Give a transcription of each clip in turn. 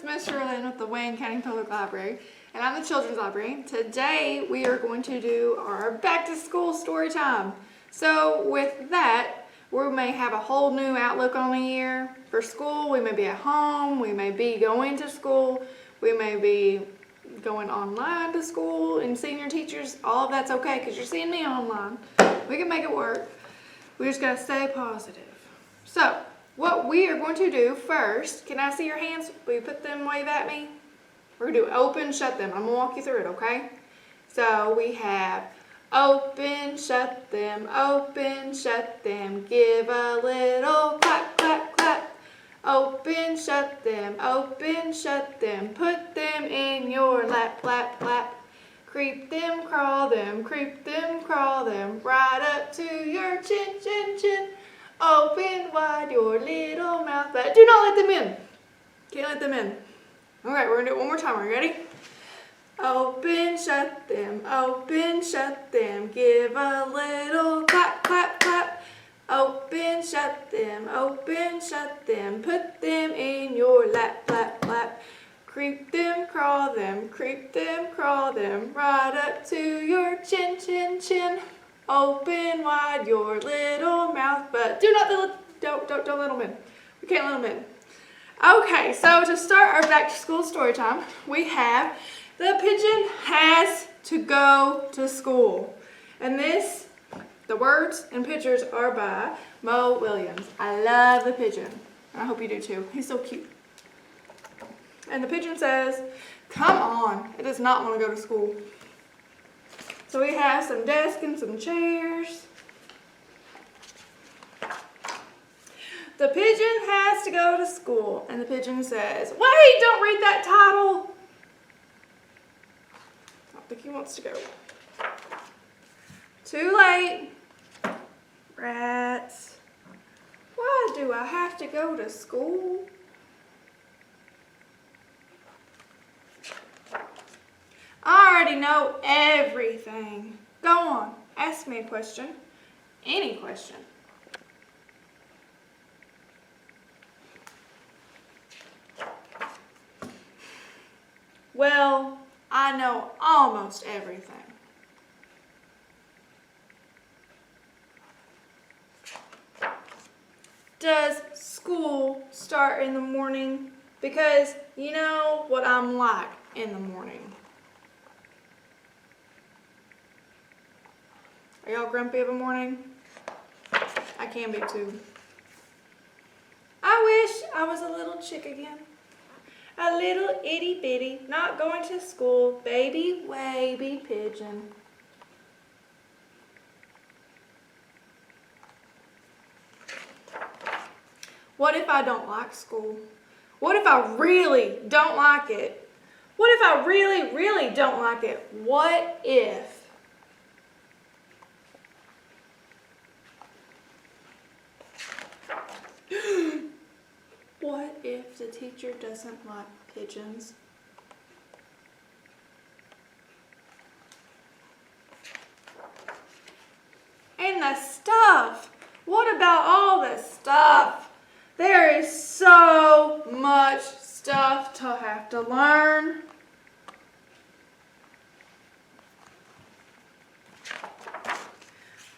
Miss Sherilyn with the Wayne County Public Library, and I'm the Children's Library. Today we are going to do our back to school story time. So with that, we may have a whole new outlook on the year. For school, we may be at home, we may be going to school, we may be going online to school, and senior teachers, all of that's okay because you're seeing me online. We can make it work. We just gotta stay positive. So, what we are going to do first, can I see your hands? Will you put them, wave at me? We're gonna do open, shut them. I'm gonna walk you through it, okay? So we have open, shut them, give a little clap, clap, clap. Open, shut them, put them in your lap, lap, lap. Creep them, crawl them, right up to your chin, chin, chin. Open wide your little mouth, but do not let them in. Can't let them in. All right, we're gonna do it one more time. Are you ready? Open, shut them, give a little clap, clap, clap. Open, shut them, put them in your lap, lap, lap. Creep them, crawl them, right up to your chin, chin, chin. Open wide your little mouth, but do not don't let them in. We can't let them in. Okay, so to start our back to school story time, we have The Pigeon Has to Go to School. And the words and pictures are by Mo Williams. I love the pigeon. I hope you do too. He's so cute. And the pigeon says, "Come on, it does not want to go to school." So we have some desks and some chairs. The pigeon has to go to school, and the pigeon says, "Wait, don't read that title." I don't think he wants to go. Too late. Rats. Why do I have to go to school? I already know everything. Go on, ask me a question. Any question. Well, I know almost everything. Does school start in the morning? Because you know what I'm like in the morning. Are y'all grumpy of a morning? I can be too. I wish I was a little chick again. A little itty bitty, not going to school, baby wavy pigeon. What if I don't like school? What if I really don't like it? What if I really, really don't like it? What if? What if the teacher doesn't like pigeons? And the stuff. What about all the stuff? There is so much stuff to have to learn.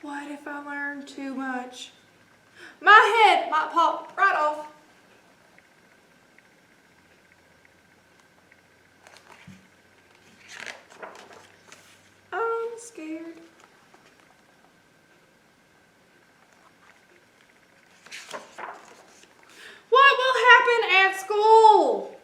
What if I learn too much? My head might pop right off. I'm scared. What will happen at school?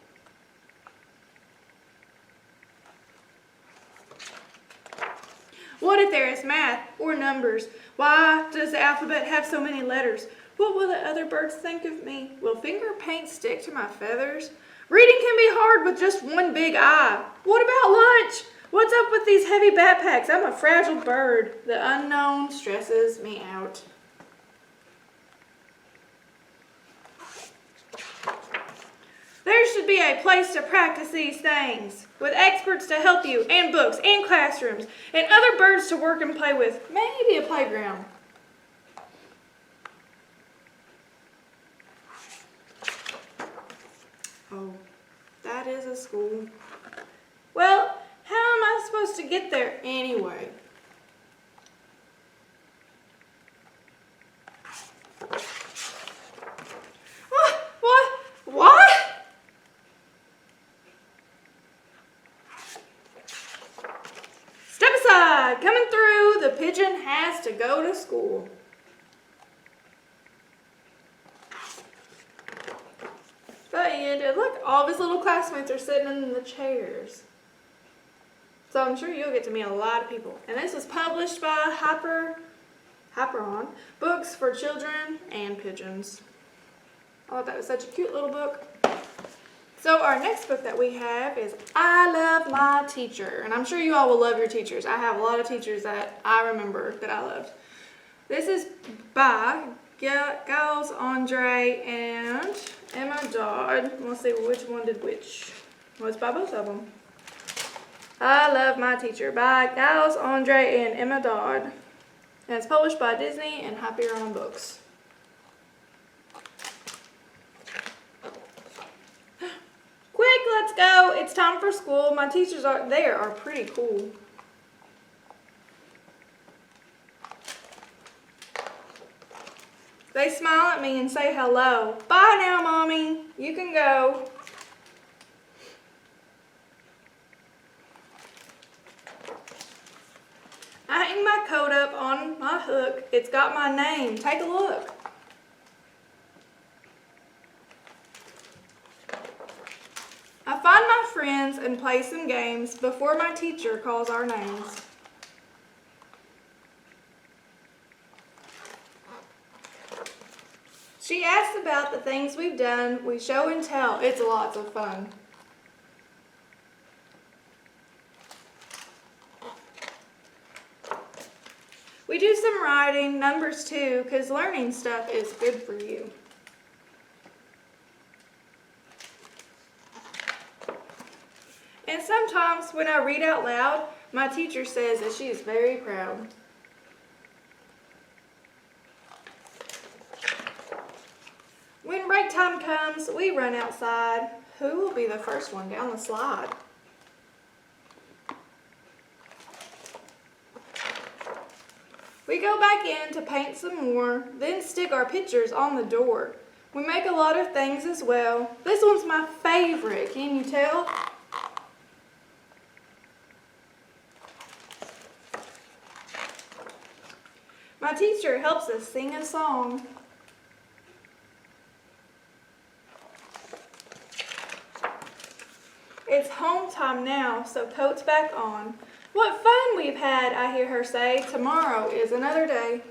What if there is math or numbers? Why does the alphabet have so many letters? What will the other birds think of me? Will finger paint stick to my feathers? Reading can be hard with just one big eye. What about lunch? What's up with these heavy backpacks? I'm a fragile bird. The unknown stresses me out. There should be a place to practice these things, with experts to help you, and books, and classrooms, and other birds to work and play with. Maybe a playground. Oh, That is a school. Well, how am I supposed to get there anyway? What? Step aside. Coming through. The pigeon has to go to school. And look, all of his little classmates are sitting in the chairs. So I'm sure you'll get to meet a lot of people. And this was published by Hyperon, Books for Children and Pigeons. I thought that was such a cute little book. So our next book that we have is I Love My Teacher. And I'm sure you all will love your teachers. I have a lot of teachers that I remember that I loved. This is by Giles Andre and Emma Dodd. Let's see which one did which. Well, it's by both of them. I Love My Teacher by Giles Andre and Emma Dodd. And it's published by Disney and Hyperion Books. Quick, let's go. It's time for school. My teachers are pretty cool. They smile at me and say hello. Bye now, Mommy. You can go. I hang my coat up on my hook. It's got my name. Take a look. I find my friends and play some games before my teacher calls our names. She asks about the things we've done. We show and tell. It's lots of fun. We do some writing, numbers too, because learning stuff is good for you. And sometimes when I read out loud, my teacher says that she is very proud. When break time comes, we run outside. Who will be the first one down the slide? We go back in to paint some more, then stick our pictures on the door. We make a lot of things as well. This one's my favorite, can you tell? My teacher helps us sing a song. It's home time now, so coat's back on. What fun we've had, I hear her say. Tomorrow is another day.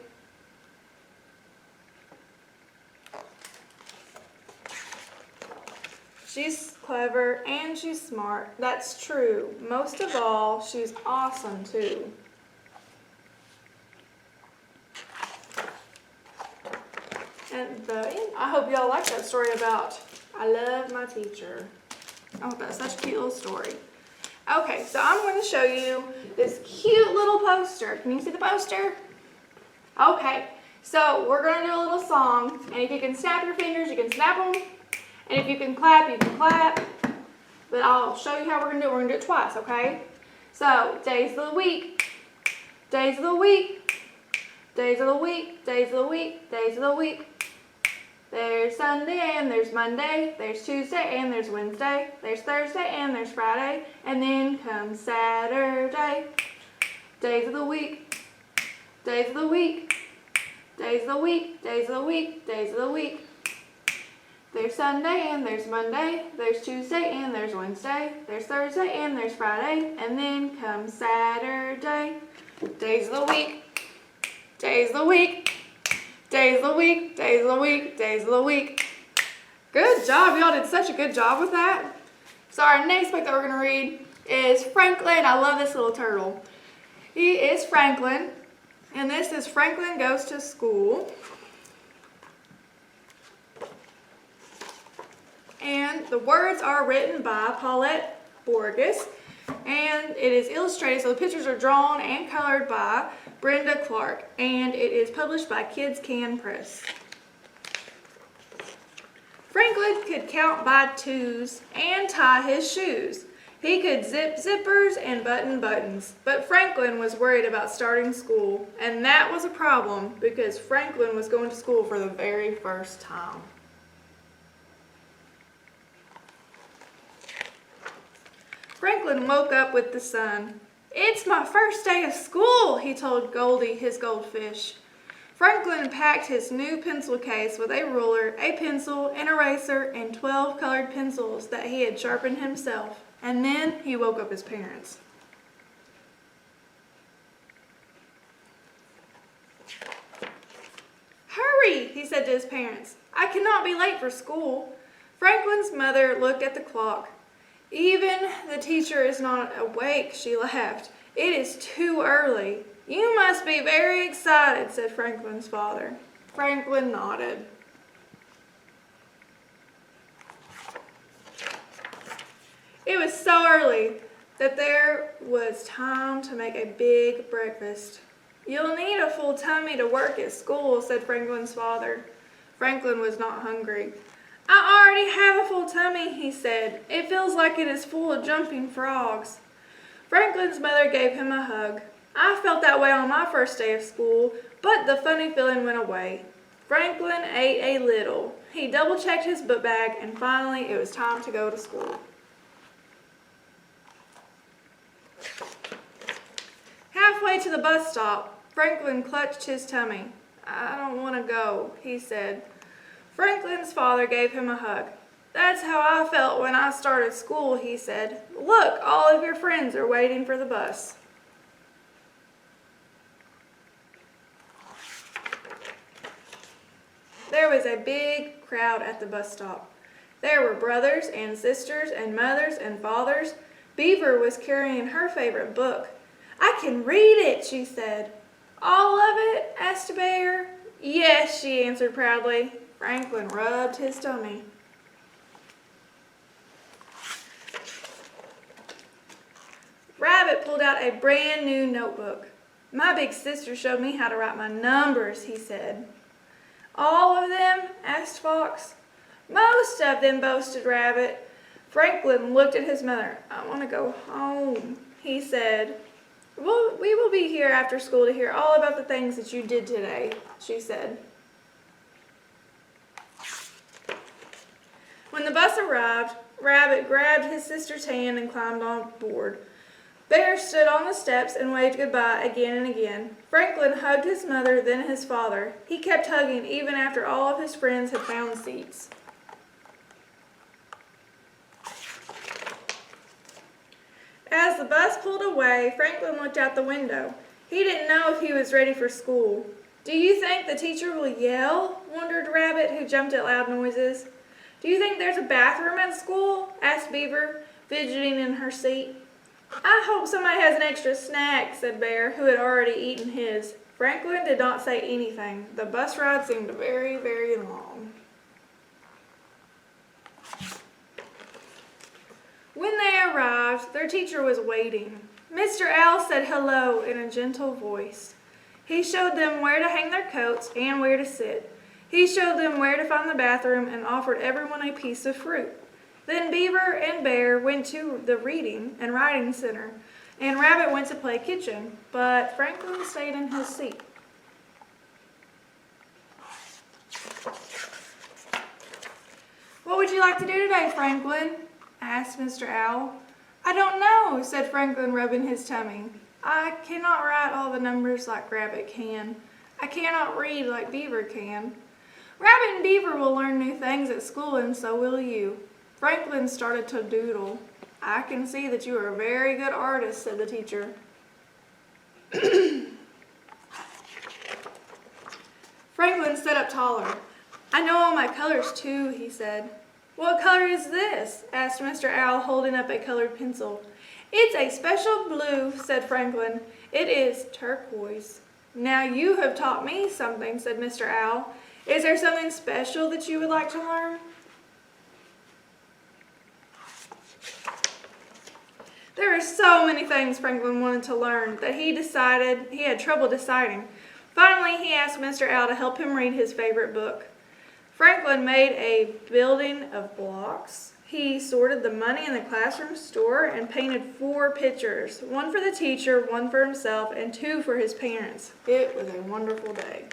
She's clever and she's smart. That's true. Most of all, she's awesome too. And I hope y'all like that story about I Love My Teacher. Oh, that's such a cute little story. Okay, so I'm going to show you this cute little poster. Can you see the poster? Okay, so we're going to do a little song. And if you can snap your fingers, you can snap them. And if you can clap, you can clap. But I'll show you how we're going to do it. We're going to do it twice, okay? So, days of the week. Days of the week. Days of the week. Days of the week. Days of the week. There's Sunday and there's Monday, there's Tuesday and there's Wednesday, there's Thursday and there's Friday, and then comes Saturday. Days of the week, days of the week, days of the week, days of the week, days of the week. There's Sunday and there's Monday, there's Tuesday and there's Wednesday, there's Thursday and there's Friday, and then comes Saturday. Days of the week, days of the week. Days of the week, days of the week, days of the week. Good job. Y'all did such a good job with that. So our next book that we're going to read is Franklin. I love this little turtle. He is Franklin. And this is Franklin Goes to School. And the words are written by Paulette Borges. And it is illustrated, so the pictures are drawn and colored by Brenda Clark, and it is published by Kids Can Press. Franklin could count by twos and tie his shoes. He could zip zippers and button buttons, but Franklin was worried about starting school, and that was a problem because Franklin was going to school for the very first time. Franklin woke up with the sun. "It's my first day of school," he told Goldie, his goldfish. Franklin packed his new pencil case with a ruler, a pencil, an eraser, and 12 colored pencils that he had sharpened himself. And then he woke up his parents. "Hurry," he said to his parents. "I cannot be late for school." Franklin's mother looked at the clock. "Even the teacher is not awake," she laughed. "It is too early." "You must be very excited," said Franklin's father. Franklin nodded. It was so early that there was time to make a big breakfast. "You'll need a full tummy to work at school," said Franklin's father. Franklin was not hungry. "I already have a full tummy," he said. "It feels like it is full of jumping frogs." Franklin's mother gave him a hug. "I felt that way on my first day of school, but the funny feeling went away." Franklin ate a little. He double-checked his book bag, and finally it was time to go to school. Halfway to the bus stop, Franklin clutched his tummy. "I don't want to go," he said. Franklin's father gave him a hug. "That's how I felt when I started school," he said. "Look, all of your friends are waiting for the bus." There was a big crowd at the bus stop. There were brothers and sisters and mothers and fathers. Beaver was carrying her favorite book. "I can read it," she said. "All of it?" asked Bear. "Yes," she answered proudly. Franklin rubbed his tummy. Rabbit pulled out a brand new notebook. "My big sister showed me how to write my numbers," he said. "All of them?" asked Fox. "Most of them," boasted Rabbit. Franklin looked at his mother. "I want to go home," he said. We will be here after school to hear all about the things that you did today," she said. When the bus arrived, Rabbit grabbed his sister's hand and climbed on board. Bear stood on the steps and waved goodbye again and again. Franklin hugged his mother, then his father. He kept hugging even after all of his friends had found seats. As the bus pulled away, Franklin looked out the window. He didn't know if he was ready for school. "Do you think the teacher will yell?" wondered Rabbit, who jumped at loud noises. "Do you think there's a bathroom at school?" asked Beaver, fidgeting in her seat. "I hope somebody has an extra snack," said Bear, who had already eaten his. Franklin did not say anything. The bus ride seemed very, very long. When they arrived, their teacher was waiting. Mr. Owl said hello in a gentle voice. He showed them where to hang their coats and where to sit. He showed them where to find the bathroom and offered everyone a piece of fruit. Then Beaver and Bear went to the reading and writing center, and Rabbit went to play kitchen, but Franklin stayed in his seat. "What would you like to do today, Franklin?" asked Mr. Owl. "I don't know," said Franklin, rubbing his tummy. "I cannot write all the numbers like Rabbit can. I cannot read like Beaver can." "Rabbit and Beaver will learn new things at school, and so will you." Franklin started to doodle. "I can see that you are a very good artist," said the teacher. Franklin stood up taller. "I know all my colors too," he said. "What color is this?" asked Mr. Owl, holding up a colored pencil. "It's a special blue," said Franklin. "It is turquoise." "Now you have taught me something," said Mr. Owl. "Is there something special that you would like to learn?" There were so many things Franklin wanted to learn that he decided he had trouble deciding. Finally, he asked Mr. Owl to help him read his favorite book. Franklin made a building of blocks. He sorted the money in the classroom store and painted 4 pictures, 1 for the teacher, 1 for himself, and 2 for his parents. It was a wonderful day.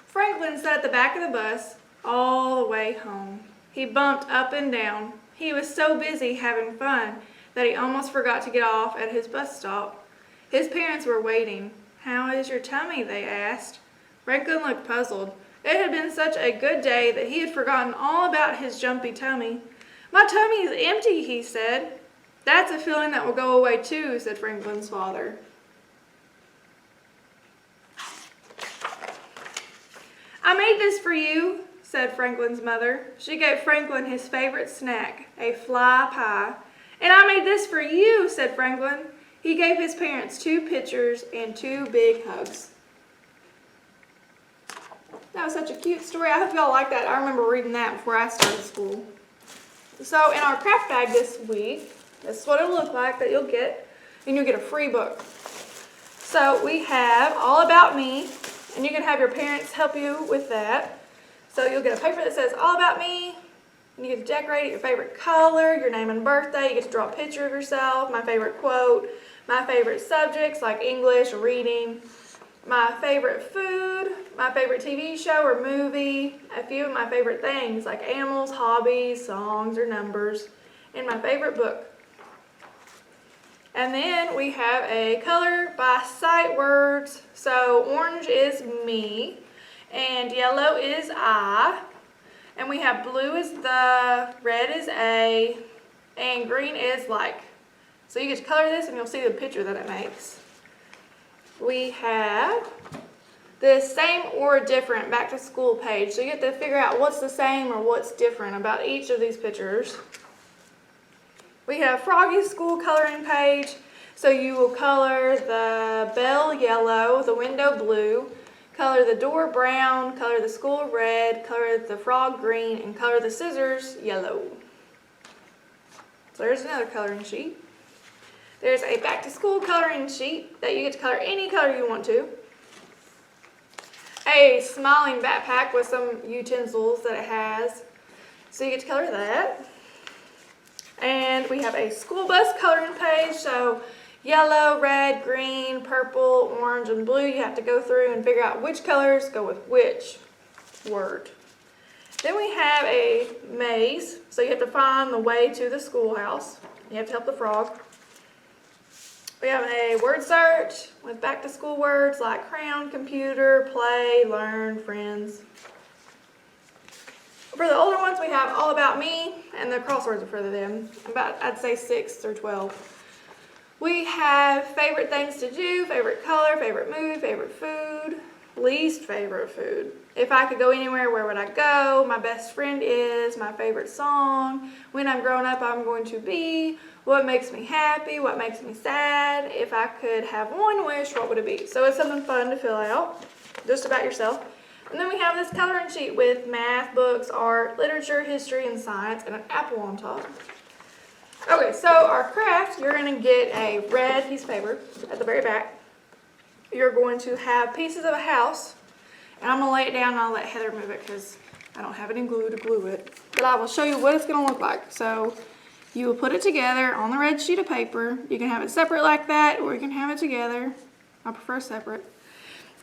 Franklin sat at the back of the bus all the way home. He bumped up and down. He was so busy having fun that he almost forgot to get off at his bus stop. His parents were waiting. "How is your tummy?" they asked. Franklin looked puzzled. It had been such a good day that he had forgotten all about his jumpy tummy. "My tummy is empty," he said. "That's a feeling that will go away too," said Franklin's father. "I made this for you," said Franklin's mother. She gave Franklin his favorite snack, a fly pie. "And I made this for you," said Franklin. He gave his parents 2 pictures and 2 big hugs. That was such a cute story. I hope y'all like that. I remember reading that before I started school. So in our craft bag this week, this is what it'll look like that you'll get, and you'll get a free book. So we have All About Me, and you can have your parents help you with that. So you'll get a paper that says All About Me, and you get to decorate it your favorite color, your name and birthday. You get to draw a picture of yourself, my favorite quote, my favorite subjects like English, reading, my favorite food, my favorite TV show or movie, a few of my favorite things like animals, hobbies, songs, or numbers, and my favorite book. And then we have a color by sight words. So orange is me, and yellow is I, and we have blue is the, red is a, and green is like. So you get to color this and you'll see the picture that it makes. We have the same or different back to school page. So you get to figure out what's the same or what's different about each of these pictures. We have Froggy's school coloring page. So you will color the bell yellow, the window blue, color the door brown, color the school red, color the frog green, and color the scissors yellow. So there's another coloring sheet. There's a back to school coloring sheet that you get to color any color you want to. A smiling backpack with some utensils that it has. So you get to color that. And we have a school bus coloring page. So yellow, red, green, purple, orange, and blue. You have to go through and figure out which colors go with which word. Then we have a maze. So you have to find the way to the schoolhouse. You have to help the frog. We have a word search with back to school words like crown, computer, play, learn, friends. For the older ones, we have All About Me, and the crosswords are for them, about, I'd say 6 through 12. We have favorite things to do, favorite color, favorite mood, favorite food, least favorite food. If I could go anywhere, where would I go? My best friend is, my favorite song, when I'm grown up, I'm going to be, what makes me happy, what makes me sad. If I could have one wish, what would it be? So it's something fun to fill out, just about yourself. And then we have this coloring sheet with math, books, art, literature, history, and science, and an apple on top. Okay, so our craft, you're going to get a red piece of paper at the very back. You're going to have pieces of a house, and I'm going to lay it down and I'll let Heather move it because I don't have any glue to glue it. But I will show you what it's going to look like. So you will put it together on the red sheet of paper. You can have it separate like that, or you can have it together. I prefer separate.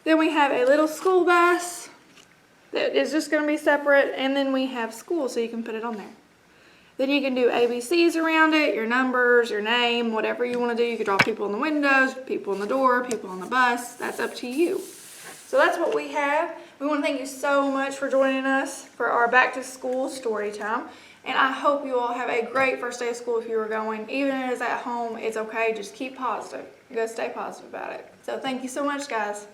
Then we have a little school bus that is just going to be separate, and then we have school, so you can put it on there. Then you can do ABCs around it, your numbers, your name, whatever you want to do. You can draw people in the windows, people on the door, people on the bus. That's up to you. So that's what we have. We want to thank you so much for joining us for our back to school story time. And I hope you all have a great first day of school if you are going. Even if it's at home, it's okay. Just keep positive. You got to stay positive about it. So thank you so much, guys.